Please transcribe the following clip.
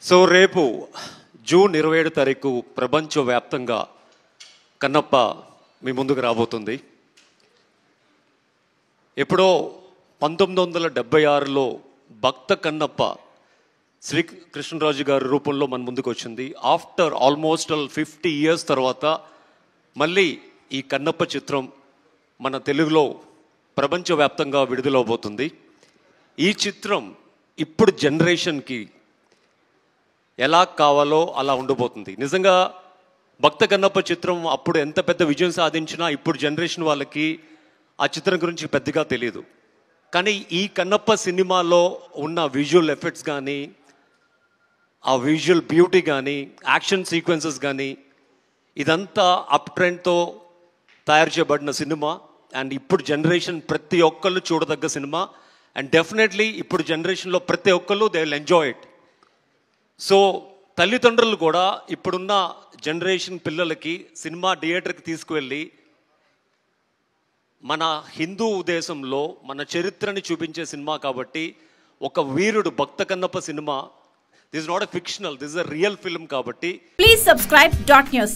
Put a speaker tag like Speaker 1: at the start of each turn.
Speaker 1: So రేపు June 27 తారీఖు ప్రపంచవ్యాప్తంగా కన్నప్ప మీ ముందుకు రాబోతుంది. ఎప్పుడో 1976లో భక్త కన్నప్ప శ్రీ కృష్ణరాజు గారి రూపంలో మన ముందుకు వచ్చింది. ఆఫ్టర్ ఆల్మోస్ట్ 50 years తర్వాత మళ్ళీ ఈ కన్నప్ప చిత్రం మన తెలుగులో ప్రపంచవ్యాప్తంగా విడుదలవబోతుంది. ఈ చిత్రం ఇప్పుడు జనరేషన్కి ఎలా కావాలో అలా ఉండబోతుంది. నిజంగా భక్త కన్నప్ప చిత్రం అప్పుడు ఎంత పెద్ద విజయం సాధించినా ఇప్పుడు జనరేషన్ వాళ్ళకి ఆ చిత్రం గురించి పెద్దగా తెలియదు. కానీ ఈ కన్నప్ప సినిమాలో ఉన్న విజువల్ ఎఫెక్ట్స్ కానీ, ఆ విజువల్ బ్యూటీ కానీ, యాక్షన్ సీక్వెన్సెస్ కానీ, ఇదంతా అప్ ట్రెండ్తో తయారు చేయబడిన సినిమా. అండ్ ఇప్పుడు జనరేషన్ ప్రతి ఒక్కళ్ళు చూడదగ్గ సినిమా. అండ్ డెఫినెట్లీ ఇప్పుడు జనరేషన్లో ప్రతి ఒక్కళ్ళు they will enjoy it. So తల్లిదండ్రులు కూడా ఇప్పుడున్న జనరేషన్ పిల్లలకి సినిమా థియేటర్కి తీసుకువెళ్ళి మన హిందూ దేశంలో మన చరిత్రని చూపించే సినిమా కాబట్టి, ఒక వీరుడు Bhakta Kannappa cinema, this is not a fictional, this is a real film కాబట్టి.
Speaker 2: Please subscribe dot news.